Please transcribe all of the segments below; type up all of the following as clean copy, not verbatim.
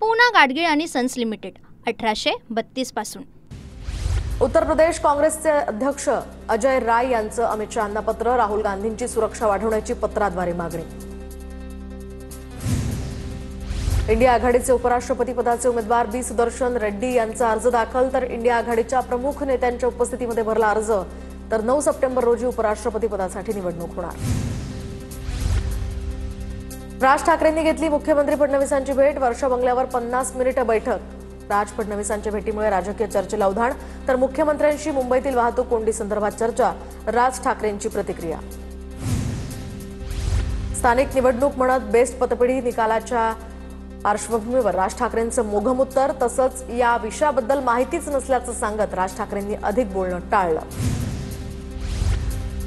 पूना गाडगीळ आणि sons limited 1832 पासून। उत्तर प्रदेश काँग्रेसचे अध्यक्ष अजय राय यांचं अमित शहांना पत्र, राहुल गांधींची सुरक्षा वाढवण्याची पत्राद्वारे मागणी। इंडिया आघाडीचे उपराष्ट्रपती पदाचे उमेदवार बी सुदर्शन रेड्डी यांचा अर्ज दाखल, तर इंडिया आघाडीच्या प्रमुख नेत्यांच्या उपस्थितीमध्ये भरला अर्ज, तर 9 सप्टेंबर रोजी उपराष्ट्रपती पदासाठी निवडणूक होणार। राज ठाकरेंनी घेतली मुख्यमंत्री फडणवीसांची भेट, वर्षा बंगल्यावर 50 मिनिटे बैठक। राज फडणवीसांच्या भेटीमुळे राजकीय चर्चेला उधाण, तर मुख्यमंत्र्यांशी मुंबईतील वाहतूक कोंडी संदर्भात चर्चा, राज ठाकरेंची प्रतिक्रिया। स्थानिक निवडणूक म्हणत बेस्ट पतपेढी निकालाच्या पार्श्वभूमीवर राज ठाकरेंचं मोघम उत्तर, तसंच या विषयाबद्दल माहितीच नसल्याचं सांगत राज ठाकरेंनी अधिक बोलणं टाळलं।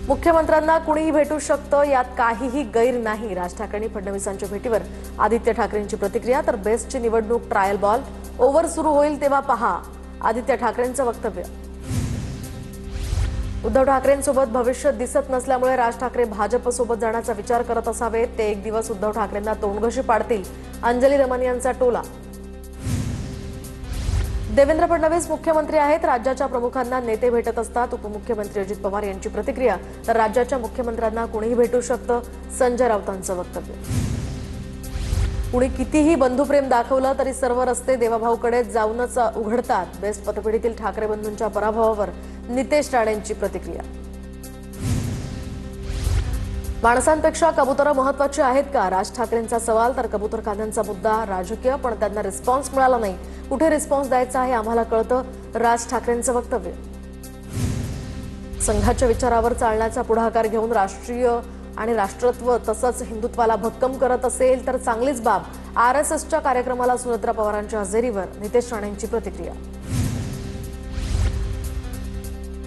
मुख्यमंत्र्यांना कुणीही भेटू शकतं, यात काहीही गैर नाही। राज ठाकरेंनी फडणवीसांच्या भेटीवर आदित्य ठाकरेंची प्रतिक्रिया, तर बेस्टची निवडणूक ट्रायल बॉल, ओव्हर सुरू होईल तेव्हा पहा, आदित्य ठाकरेंचं वक्तव्य। उद्धव ठाकरेंसोबत भविष्य दिसत नसल्यामुळे राज ठाकरे भाजपसोबत जाण्याचा विचार करत असावेत, ते एक दिवस उद्धव ठाकरेंना तोंडघशी पाडतील, अंजली दमन यांचा टोला। देवेंद्र फडणवीस मुख्यमंत्री आहेत, राज्याच्या प्रमुखांना नेते भेटत असतात, उपमुख्यमंत्री अजित पवार यांची प्रतिक्रिया, तर राज्याच्या मुख्यमंत्र्यांना कुणीही भेटू शकतं, संजय राऊतांचं वक्तव्य। कुणी कितीही बंधुप्रेम दाखवलं तरी सर्व रस्ते देवाभाऊकडे जाऊनच उघडतात, बेस्ट पतपेढीतील ठाकरे बंधूंच्या पराभवावर नितेश राणेंची प्रतिक्रिया। माणसांपेक्षा कबुतरं महत्वाची आहेत का, राज ठाकरेंचा सवाल, तर कबूतरखान्यांचा मुद्दा राजकीय, पण त्यांना रिस्पॉन्स मिळाला नाही, कुठे रिस्पॉन्स द्यायचा हे आम्हाला कळतं, राज ठाकरेंचं वक्तव्य। संघाच्या विचारावर चालण्याचा पुढाकार घेऊन राष्ट्रीय आणि राष्ट्रत्व तसंच हिंदुत्वाला भक्कम करत असेल तर चांगलीच बाब, आरएसएसच्या कार्यक्रमाला सुनेत्रा पवारांच्या हजेरीवर नितेश राणेंची प्रतिक्रिया।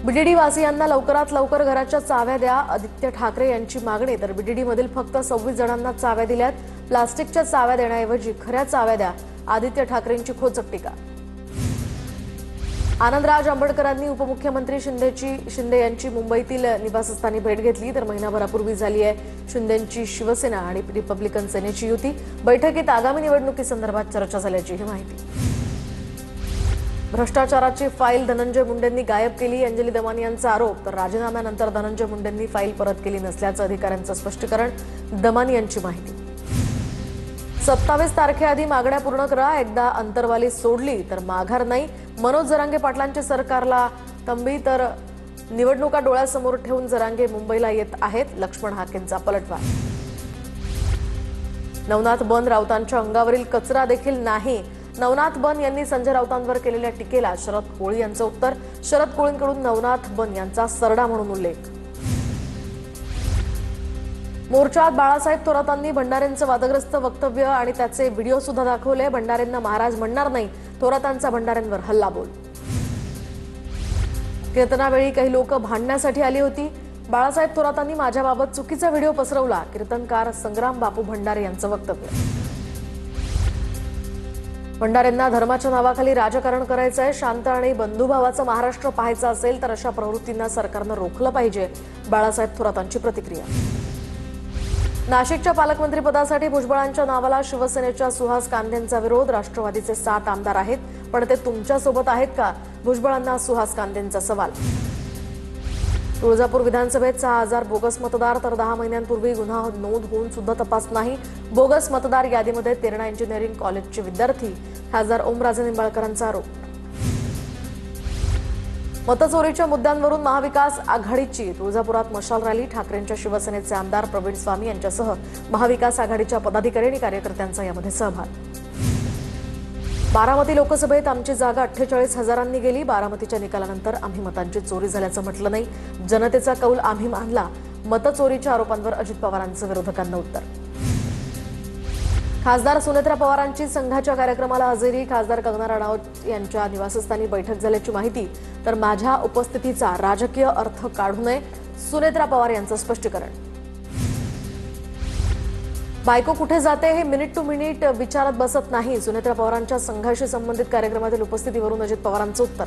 बीडीडी वासियांना लवकरात लवकर घराच्या चाव्या द्या, आदित्य ठाकरे यांची मागणी, तर बीडीडीमधील फक्त 26 जणांना चाव्या दिल्यात, प्लास्टिकच्या चाव्या देण्याऐवजी खऱ्या चाव्या द्या, आदित्य ठाकरेंची खोचक टीका। आनंदराज आंबेडकरांनी उपमुख्यमंत्री शिंदे यांची मुंबईतील निवासस्थानी भेट घेतली, तर महिनाभरापूर्वी झाली आहे शिंदेंची शिवसेना आणि रिपब्लिकन सेनेची युती, बैठकीत आगामी निवडणुकीसंदर्भात चर्चा झाल्याची ही माहिती। भ्रष्टाचाराची फाईल धनंजय मुंडेंनी गायब केली, अंजली दमन यांचा आरोप, तर राजीनाम्यानंतर धनंजय मुंडेंनी फाईल परत केली नसल्याचं अधिकाऱ्यांचं स्पष्टीकरण, दमन यांची माहिती। 27 तारखेआधी मागण्या पूर्ण करा, एकदा अंतरवाली सोडली तर माघार नाही, मनोज जरांगे पाटलांची सरकारला तंबी, तर निवडणुका डोळ्यासमोर ठेवून जरांगे मुंबईला येत आहेत, लक्ष्मण हाकेंचा पलटवार। नवनाथ बन राऊतांच्या अंगावरील कचरा देखील नाही, नवनाथ बन यांनी संजय राऊतांवर केलेल्या टीकेला शरद कोळी यांचं उत्तर, शरद कोळींकडून नवनाथ बन यांचा सरडा म्हणून उल्लेख। मोर्चात बाळासाहेब थोरातांनी भंडारेंचं वादग्रस्त वक्तव्य आणि त्याचे व्हिडिओ सुद्धा दाखवले, भंडारेंना महाराज म्हणणार नाही, थोरातांचा भंडारेंवर हल्लाबोल। कीर्तनावेळी काही लोक भांडण्यासाठी आली होती, बाळासाहेब थोरातांनी माझ्याबाबत चुकीचा व्हिडिओ पसरवला, कीर्तनकार संग्राम बापू भंडारे यांचं वक्तव्य। भंडारेंना धर्माच्या नावाखाली राजकारण करायचंय, शांत आणि बंधुभावाचं महाराष्ट्र पाहायचं असेल तर अशा प्रवृत्तींना सरकारनं रोखलं पाहिजे, बाळासाहेब थोरातांची प्रतिक्रिया। नाशिकच्या पालकमंत्रीपदासाठी भुजबळांच्या नावाला शिवसेनेच्या सुहास कांदेंचा विरोध, राष्ट्रवादीचे 7 आमदार आहेत पण ते तुमच्यासोबत आहेत का, भुजबळांना सुहास कांदेंचा सवाल। तुळजापूर विधानसभेत 6000 बोगस मतदार, तर 10 महिन्यांपूर्वी गुन्हा नोंद होऊन सुद्धा तपास नाही, बोगस मतदार यादीमध्ये तेरणा इंजिनिअरिंग कॉलेजचे विद्यार्थी, खासदार ओमराजे निंबाळकरांचा आरोप। मतचोरीच्या मुद्द्यांवरून महाविकास आघाडीची तुळजापुरात मशाल रॅली, ठाकरेंच्या शिवसेनेचे आमदार प्रवीण स्वामी यांच्यासह महाविकास आघाडीच्या पदाधिकारी आणि कार्यकर्त्यांचा यामध्ये सहभाग। बारामती लोकसभेत आमची जागा 48,000 गेली, बारामतीच्या निकालानंतर आम्ही मतांची चोरी झाल्याचं म्हटलं नाही, जनतेचा कौल आम्ही मानला, मतचोरीच्या आरोपांवर अजित पवारांचं विरोधकांना उत्तर। खासदार सुनेत्रा पवारांची संघाच्या कार्यक्रमाला हजेरी, खासदार कंगना राणावत यांच्या निवासस्थानी बैठक झाल्याची माहिती, तर माझ्या उपस्थितीचा राजकीय अर्थ काढू नये, सुनेत्रा पवार यांचं स्पष्टीकरण। बायको कुठे जाते हे मिनिट टू मिनिट विचारत बसत नाही, सुनेत्रा पवारांच्या संघाशी संबंधित कार्यक्रमातील उपस्थितीवरून अजित पवारांचं उत्तर।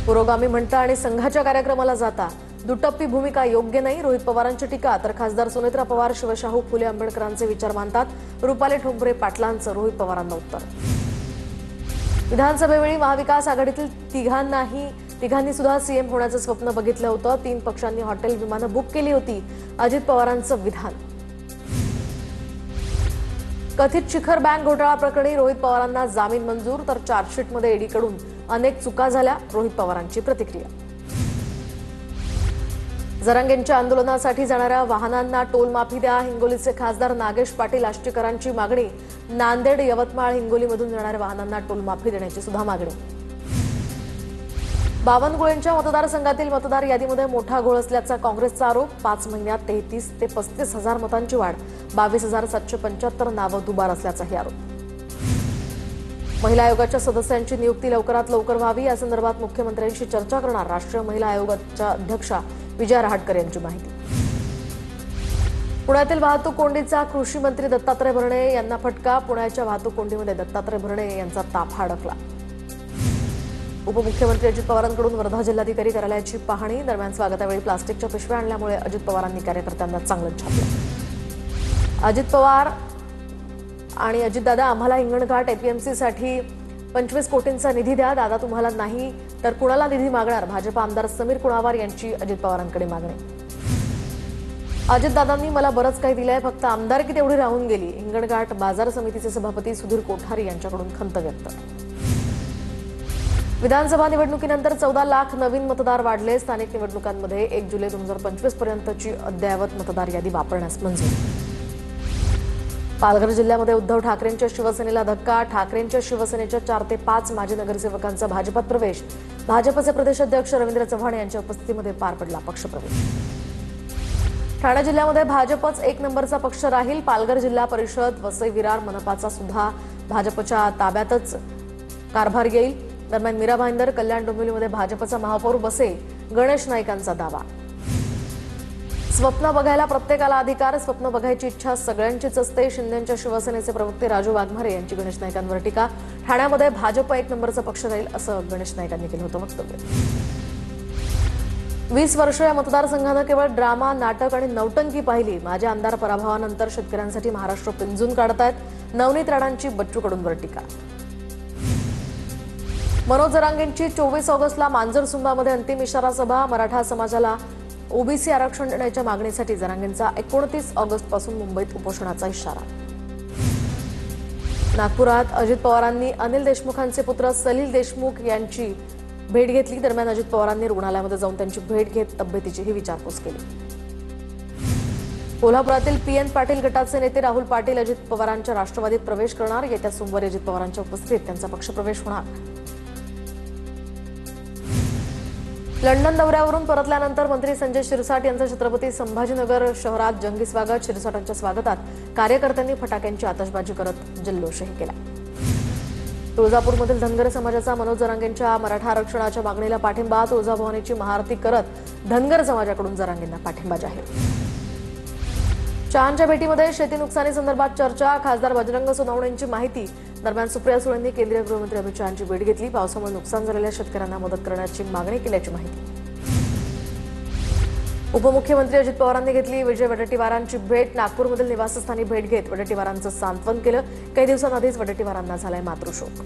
पुरोगामी म्हणता आणि संघाच्या कार्यक्रमाला जाता, दुटप्पी भूमिका योग्य नाही, रोहित पवारांची टीका. तर खासदार सुनेत्रा पवार शिवशाहू फुले आंबेडकरांचे विचार मानतात. रुपाली ठोंबरे पाटलांचं रोहित पवारांना उत्तर. विधानसभेवेळी महाविकास आघाडीतील तिघांनी सुद्धा सीएम होण्याचं स्वप्न बघितलं होतं. 3 पक्षांनी हॉटेल विमानं बुक केली होती. अजित पवारांचं विधान. कथित शिखर बँक घोटाळा प्रकरणी रोहित पवारांना जामीन मंजूर. तर चार्जशीटमध्ये ईडीकडून अनेक चुका झाल्या, रोहित पवारांची प्रतिक्रिया. जरांगेंच्या आंदोलनासाठी जाणाऱ्या वाहनांना टोल माफी द्या. हिंगोलीचे खासदार नागेश पाटील आष्टीकरांची मागणी. नांदेड, यवतमाळ, हिंगोलीमधून जाणाऱ्या वाहनांना टोल माफी देण्याची सुद्धा मागणी. बावनकुळेंच्या मतदारसंघातील मतदार यादीमध्ये मोठा घोळ असल्याचा काँग्रेसचा आरोप. 5 महिन्यात 33 ते 35 हजार मतांची वाढ. 22,775 नावं दुबार असल्याचाही आरोप. महिला आयोगाच्या सदस्यांची नियुक्ती लवकरात लवकर व्हावी, या संदर्भात मुख्यमंत्र्यांशी चर्चा करणार राष्ट्रीय महिला आयोगाच्या अध्यक्षा विजया रहाटकर यांची माहिती. पुण्यातील वाहतूक कोंडीचा कृषी मंत्री दत्तात्रय भरणे यांना फटका. पुण्याच्या वाहतूक कोंडीमध्ये दत्तात्रय भरणे यांचा ताफा अडकला. उपमुख्यमंत्री अजित पवारांकडून वर्धा जिल्हाधिकारी कार्यालयाची पाहणी. दरम्यान स्वागतावेळी प्लास्टिकच्या पिशव्या आणल्यामुळे अजित पवारांनी कार्यकर्त्यांना चांगलंच छापलं. अजित पवार आणि अजितदादा, आम्हाला हिंगणघाट एपीएमसीसाठी 25 कोटींचा निधी द्या. दादा, तुम्हाला नाही तर कुणाला निधी मागणार? भाजप आमदार समीर कुणावार यांची अजित पवारांकडे मागणी. अजितदादांनी मला बरंच काही दिलंय, फक्त आमदारकी तेवढी राहून गेली. हिंगणघाट बाजार समितीचे सभापती सुधीर कोठारी यांच्याकडून खंत व्यक्त. विधानसभा निवडणुकीनंतर 14 लाख नवीन मतदार वाढले. स्थानिक निवडणुकांमध्ये 1 जुलै 2025 पर्यंतची अद्ययावत मतदार यादी वापरण्यास मंजुरी. पालघर जिल्ह्यामध्ये उद्धव ठाकरेंच्या शिवसेनेला धक्का. ठाकरेंच्या शिवसेनेच्या 4 ते 5 माजी नगरसेवकांचा भाजपात प्रवेश. भाजपचे प्रदेशाध्यक्ष रवींद्र चव्हाण यांच्या उपस्थितीमध्ये पार पडला पक्षप्रवेश. ठाणे जिल्ह्यामध्ये भाजपच 1 नंबरचा पक्ष राहील. पालघर जिल्हा परिषद, वसई विरार, मनपाचा सुद्धा भाजपच्या ताब्यातच कारभार येईल. दरम्यान मीरा भाईंदर, कल्याण डोंबिवलीमध्ये भाजपचा महापौर बसेल, गणेश नाईकांचा दावा. स्वप्न बघायला प्रत्येकाला अधिकार. स्वप्न बघायची इच्छा सगळ्यांचीच असते. शिंदेच्या शिवसेनेचे प्रवक्ते राजू वाघमारे यांची गणेश नाईकांवर टीका. ठाण्यामध्ये भाजप 1 नंबरचा पक्ष राहील असं गणेश नाईकांनी केलं होतं वक्तव्य. 20 वर्ष या मतदारसंघानं केवळ ड्रामा, नाटक आणि नौटंकी पाहिली. माझ्या आमदार पराभवानंतर शेतकऱ्यांसाठी महाराष्ट्र पिंजून काढतायत. नवनीत राणांची बच्चू कडूंवर टीका. मनोज जरांगेंची 24 ऑगस्टला मांजरसुंबामध्ये अंतिम इशारा सभा. मराठा समाजाला ओबीसी आरक्षण देण्याच्या मागणीसाठी जरांगेंचा 29 ऑगस्टपासून मुंबईत उपोषणाचा इशारा. नागपुरात अजित पवारांनी अनिल देशमुखांचे पुत्र सलील देशमुख यांची भेट घेतली. दरम्यान अजित पवारांनी रुग्णालयामध्ये जाऊन त्यांची भेट घेत तब्येतीचीही विचारपूस केली. कोल्हापुरातील पीएन पाटील गटाचे नेते राहुल पाटील अजित पवारांच्या राष्ट्रवादीत प्रवेश करणार. येत्या सोमवारी अजित पवारांच्या उपस्थितीत त्यांचा पक्षप्रवेश होणार. लंडन दौऱ्यावरून परतल्यानंतर मंत्री संजय शिरसाट यांचं छत्रपती संभाजीनगर शहरात जंगी स्वागत. शिरसाटांच्या स्वागतात कार्यकर्त्यांनी फटाक्यांची आतषबाजी करत जल्लोषही केला. तुळजापूरमधील धनगर समाजाचा मनोज जरांगेंच्या मराठा आरक्षणाच्या मागणीला पाठिंबा. तुळजाभवानीची महाआरती करत धनगर समाजाकडून जरांगेंना पाठिंबा जाहीर. चहाच्या भेटीमध्ये शेती नुकसानी संदर्भात चर्चा. खासदार बजरंग सोनवणेंची माहिती. दरम्यान सुप्रिया सुळेंनी केंद्रीय गृहमंत्री अमित शहांची भेट घेतली. पावसामुळे नुकसान झालेल्या शेतकऱ्यांना मदत करण्याची मागणी केल्याची माहिती. उपमुख्यमंत्री अजित पवारांनी घेतली विजय वडेट्टीवारांची भेट. नागपूरमधील निवासस्थानी भेट घेत वडेट्टीवारांचं सांत्वन केलं. काही दिवसांआधीच वडेट्टीवारांना झालाय मातृशोक.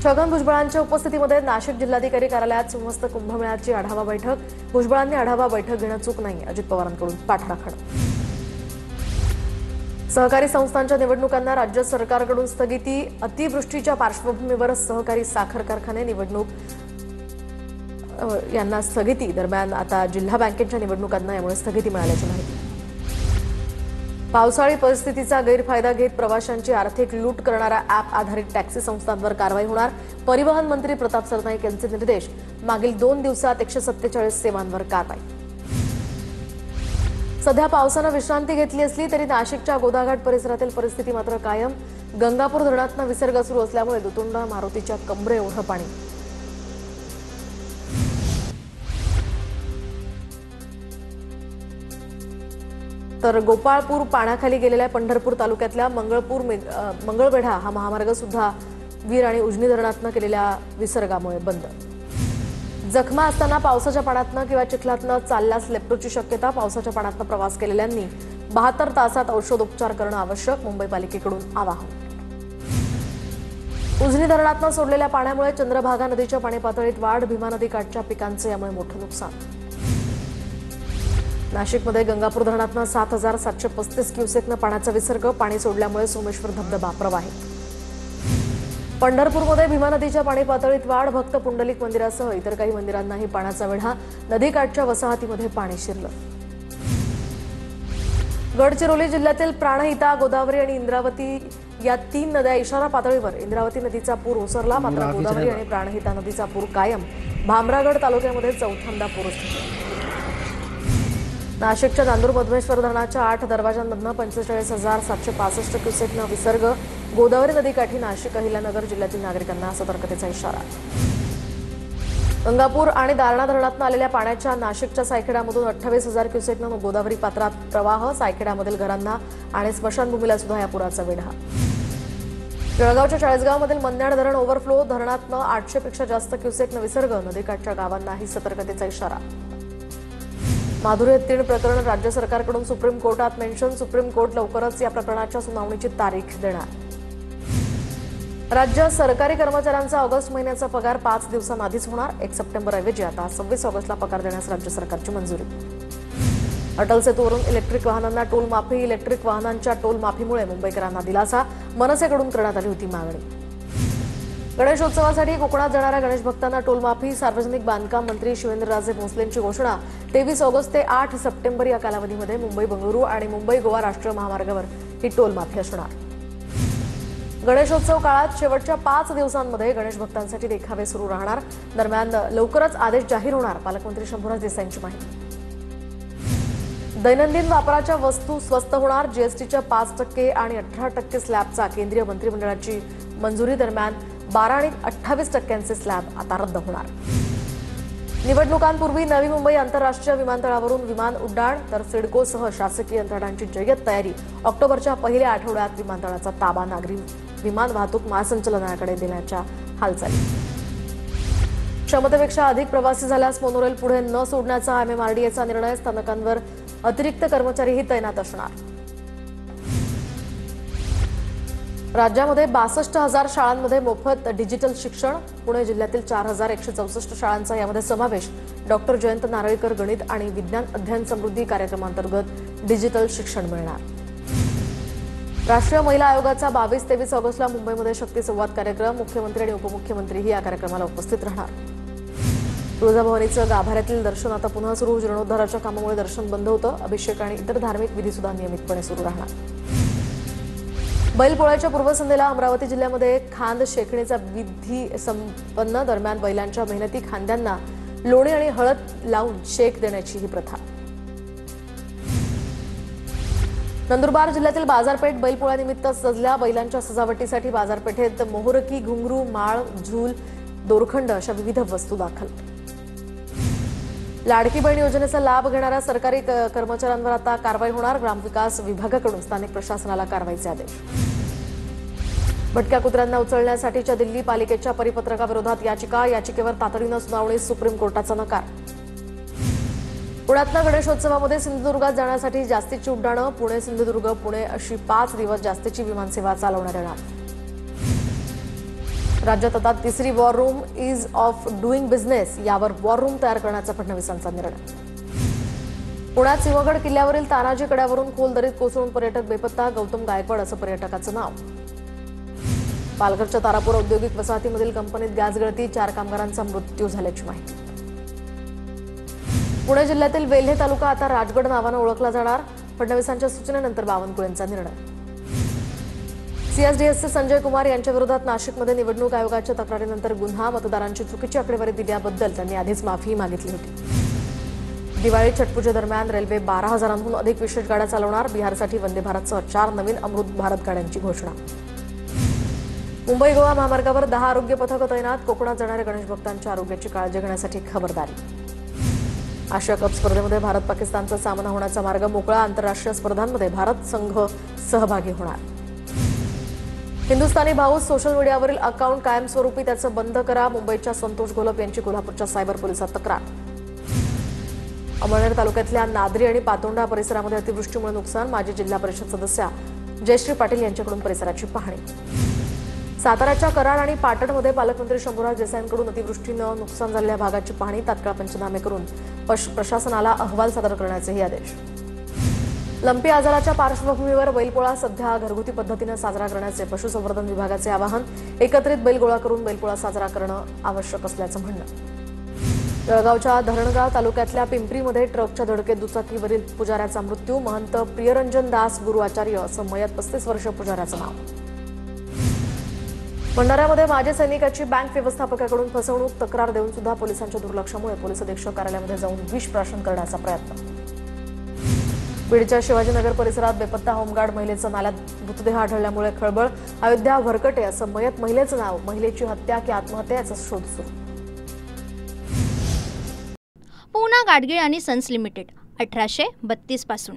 छगन भुजबळांच्या उपस्थितीमध्ये नाशिक जिल्हाधिकारी कार्यालयात समस्त कुंभमेळ्याची आढावा बैठक. भुजबळांनी आढावा बैठक घेणं चूक नाही, अजित पवारांकडून पाठराखण. सहकारी संस्थांच्या निवडणुकांना राज्य सरकारकडून स्थगिती. अतिवृष्टीच्या पार्श्वभूमीवर सहकारी साखर कारखाने निवडणूक यांना स्थगिती. दरम्यान आता जिल्हा बँकेच्या निवडणुकांना यामुळे स्थगिती मिळाल्याची माहिती. पावसाळी परिस्थितीचा गैरफायदा घेत प्रवाशांची आर्थिक लूट करणाऱ्या ॲप आधारित टॅक्सी संस्थांवर कारवाई होणार. परिवहन मंत्री प्रताप सरनाईक यांचे निर्देश. मागील 2 दिवसात 147 सेवांवर कारवाई. सध्या पावसानं विश्रांती घेतली असली तरी नाशिकच्या गोदाघाट परिसरातील परिस्थिती मात्र कायम. गंगापूर धरणातून विसर्ग सुरू असल्यामुळे दुतोंडा मारुतीच्या कमरे एवढं पाणी. तर गोपाळपूर पाण्याखाली गेलेल्या पंढरपूर तालुक्यातल्या मंगळवेढा हा महामार्ग सुद्धा वीर आणि उजनी धरणातून केलेल्या विसर्गामुळे बंद. जखमा असताना पावसाच्या पाण्यातनं किंवा चिखलातनं चालल्यास लेप्टोची शक्यता. पावसाच्या पाण्यातनं प्रवास केलेल्यांनी 72 तासात औषधोपचार करणं आवश्यक. मुंबई पालिकेकडून आवाहन. उजनी धरणातनं सोडलेल्या पाण्यामुळे चंद्रभागा नदीच्या पाणी पातळीत वाढ. भीमा नदी काठच्या पिकांचे यामुळे मोठं नुकसान. नाशिकमध्ये गंगापूर धरणातनं 7,735 क्युसेकनं पाण्याचा विसर्ग. पाणी सोडल्यामुळे सोमेश्वर धबधबा प्रवाहित. पंढरपूरमध्ये भीमा नदीच्या पाणी पातळीत वाढ. भक्त पुंडलिक मंदिरासह इतर काही मंदिरांनाही पाण्याचा वेढा. नदीकाठच्या वसाहतीमध्ये पाणी शिरलं. गडचिरोली जिल्ह्यातील प्राणहिता, गोदावरी आणि इंद्रावती या 3 नद्या इशारा पातळीवर. इंद्रावती नदीचा पूर ओसरला, मात्र गोदावरी आणि प्राणहिता नदीचा पूर कायम. भामरागड तालुक्यामध्ये चौथ्यांदा पूरस्थिती. नाशिकच्या नांदूर मधमेश्वर धरणाच्या 8 दरवाजांमधनं 45,765 क्युसेकनं विसर्ग. गोदावरी नदीकाठी नाशिक, अहिल्यानगर जिल्ह्यातील नागरिकांना सतर्कतेचा इशारा. गंगापूर आणि दारणा धरणातून आलेल्या पाण्याच्या नाशिकच्या सायखेड्यामधून 28,000 क्युसेकनं गोदावरी पात्रात प्रवाह. सायखेड्यामधील घरांना आणि स्मशानभूमीला सुद्धा या पुराचा वेढा. जळगावच्या चाळीसगावमधील मन्याड धरण ओव्हरफ्लो. धरणातनं 800 पेक्षा जास्त क्युसेकनं विसर्ग. नदीकाठच्या गावांनाही सतर्कतेचा इशारा. माधुरी हत्तीण प्रकरण राज्य सरकारकडून सुप्रीम कोर्टात मेन्शन. सुप्रीम कोर्ट लवकरच या प्रकरणाच्या सुनावणीची तारीख देणार. राज्य सरकारी कर्मचाऱ्यांचा ऑगस्ट महिन्याचा पगार 5 दिवसांआधीच होणार. 1 सप्टेंबरऐवजी आता 26 ऑगस्टला पगार देण्यास राज्य सरकारची मंजुरी. अटल सेतूवरून इलेक्ट्रिक वाहनांना टोल माफी. इलेक्ट्रिक वाहनांच्या टोल माफीमुळे मुंबईकरांना दिलासा. मनसेकडून करण्यात आली होती मागणी. गणेशोत्सवासाठी कोकणात जाणाऱ्या गणेश भक्तांना टोल माफी. सार्वजनिक बांधकाम मंत्री शिवेंद्रराजे भोसलेंची घोषणा. 23 ऑगस्ट ते 8 सप्टेंबर या कालावधीमध्ये मुंबई बंगळुरू आणि मुंबई गोवा राष्ट्रीय महामार्गावर ही टोल माफी असणार. गणेशोत्सव काळात शेवटच्या 5 दिवसांमध्ये गणेश भक्तांसाठी देखावे सुरू राहणार. दरम्यान लवकरच आदेश जाहीर होणार. पालकमंत्री शंभूराज देसाईंची माहिती. दैनंदिन वापराच्या वस्तू स्वस्त होणार. जीएसटीच्या 5% आणि 18% स्लॅबचा केंद्रीय मंत्रिमंडळाची मंजुरी. दरम्यान 12 आणि 28% स्लॅब आता रद्द होणार. निवडणुकांपूर्वी नवी मुंबई आंतरराष्ट्रीय विमानतळावरून विमान उड्डाण. तर सिडकोसह शासकीय यंत्रणांची जय्यत तयारी. ऑक्टोबरच्या पहिल्या आठवड्यात विमानतळाचा ताबा नागरी विमान वाहतूक महासंचालनालयाकडे देण्याच्या हालचाली. क्षमतेपेक्षा अधिक प्रवासी झाल्यास मोनोरेल पुढे न सोडण्याचा MMRDAचा निर्णय. स्थानकांवर अतिरिक्त कर्मचारीही तैनात असणार. राज्यामध्ये 62,000 शाळांमध्ये मोफत डिजिटल शिक्षण. पुणे जिल्ह्यातील 4,164 शाळांचा यामध्ये समावेश. डॉक्टर जयंत नारळीकर गणित आणि विज्ञान अध्ययन समृद्धी कार्यक्रमांतर्गत डिजिटल शिक्षण मिळणार. राष्ट्रीय महिला आयोगाचा 22-23 ऑगस्टला मुंबईमध्ये शक्ती संवाद कार्यक्रम. मुख्यमंत्री आणि उपमुख्यमंत्रीही या कार्यक्रमाला उपस्थित राहणार. तुळजाभवानीचं गाभाऱ्यातील दर्शन आता पुन्हा सुरू. जीर्णोद्धाराच्या कामामुळे दर्शन बंद होतं. अभिषेक आणि इतर धार्मिक विधी सुद्धा नियमितपणे सुरू राहणार. बैलपोळ्याच्या पूर्वसंध्येला अमरावती जिल्ह्यामध्ये खांद शेकणीचा विधी संपन्न. दरम्यान बैलांच्या मेहनती खांद्यांना लोणी आणि हळद लावून शेक देण्याची ही प्रथा. नंदुरबार जिल्ह्यातील बाजारपेठ बैलपोळ्यानिमित्त सजल्या. बैलांच्या सजावटीसाठी बाजारपेठेत मोहरकी, घुंगरू, माळ, झूल, दोरखंड अशा विविध वस्तू दाखल. लाडकी बहीण योजनेचा लाभ घेणाऱ्या सरकारी कर्मचाऱ्यांवर आता कारवाई होणार. ग्रामविकास विभागाकडून स्थानिक प्रशासनाला कारवाईचे आदेश. भटक्या कुत्र्यांना उचलण्यासाठीच्या दिल्ली पालिकेच्या परिपत्रकाविरोधात याचिका. याचिकेवर तातडीनं सुनावणी. सुप्रीम कोर्टाचा नकार. पुण्यातल्या गणेशोत्सवामध्ये सिंधुदुर्गात जाण्यासाठी जास्तीची उड्डाणं. पुणे सिंधुदुर्ग पुणे अशी 5 दिवस जास्तीची विमानसेवा चालवण्यात येणार. राज्यात आता 3री war room ease of doing business यावर वॉर रूम तयार करण्याचा फडणवीसांचा निर्णय. पुण्यात सिंहगड किल्ल्यावरील तानाजी कड्यावरून खोल दरीत कोसळून पर्यटक बेपत्ता. गौतम गायकवाड असं पर्यटकाचं नाव. पालघरच्या तारापूर औद्योगिक वसाहतीमधील कंपनीत गॅस गळती. 4 कामगारांचा मृत्यू झाल्याची माहिती. पुणे जिल्ह्यातील वेल्हे तालुका आता राजगड नावानं ओळखला जाणार. फडणवीसांच्या सूचनेनंतर बावनकुळेंचा निर्णय. सीएसडीएसचे संजय कुमार यांच्या विरोधात नाशिकमध्ये निवडणूक आयोगाच्या तक्रारीनंतर गुन्हा. मतदारांची चुकीची आकडेवारी दिल्याबद्दल त्यांनी आधीच माफी मागितली होती. दिवाळी छटपूजेदरम्यान रेल्वे 12,000हून अधिक विशेष गाड्या चालवणार. बिहारसाठी वंदे भारतसह 4 नवीन अमृत भारत गाड्यांची घोषणा. मुंबई गोवा महामार्गावर 10 आरोग्य पथकं तैनात. कोकणात जाणाऱ्या गणेश भक्तांच्या आरोग्याची काळजी घेण्यासाठी खबरदारी. आशिया कप स्पर्धेमध्ये भारत पाकिस्तानचा सामना होण्याचा मार्ग मोकळा. आंतरराष्ट्रीय स्पर्धांमध्ये भारत संघ सहभागी होणार. हिंदुस्थानी भाऊस सोशल मीडियावरील अकाउंट कायमस्वरूपी त्याचं बंद करा. मुंबईच्या संतोष घोलप यांची कोल्हापूरच्या सायबर पोलिसात तक्रार. अमळनेर तालुक्यातल्या नादरी आणि पातोंडा परिसरामध्ये अतिवृष्टीमुळे नुकसान. माजी जिल्हा परिषद सदस्या जयश्री पाटील यांच्याकडून परिसराची पाहणी. साताऱ्याच्या कराड आणि पाटणमध्ये पालकमंत्री शंभूराज देसाईंकडून अतिवृष्टीनं नुकसान झालेल्या भागाची पाहणी. तात्काळ पंचनामे करून प्रशासनाला अहवाल सादर करण्याचेही आदेश. लंपी आजाराच्या पार्श्वभूमीवर बैलपोळा सध्या घरगुती पद्धतीनं साजरा करण्याचे पशुसंवर्धन विभागाचे आवाहन. एकत्रित बैल गोळा करून बैलपोळा साजरा करणं आवश्यक असल्याचं म्हणणं. जळगावच्या धरणगाव तालुक्यातल्या पिंपरीमध्ये ट्रकच्या धडकेत दुचाकीवरील पुजाऱ्याचा मृत्यू. महंत प्रियरंजन दास गुरु आचार्य असं मयत 35 वर्ष पुजाऱ्याचं नाव. भंडाऱ्यामध्ये माजी सैनिकाची बँक व्यवस्थापकाकडून फसवणूक. तक्रार देऊन सुद्धा पोलिसांच्या दुर्लक्षामुळे पोलीस अधीक्षक कार्यालयामध्ये जाऊन विष प्राशन करण्याचा प्रयत्न. बीडच्या शिवाजीनगर परिसरात बेपत्ता होमगार्ड महिलेचा नाल्यात मृतदेह आढळल्यामुळे खळबळ. अयोध्या भरकटे असं मयत महिलेचं नाव. महिलेची हत्या की आत्महत्या याचा शोध सुरू. पूना गाडगीळ आणि सन्स लिमिटेड 1832 पासून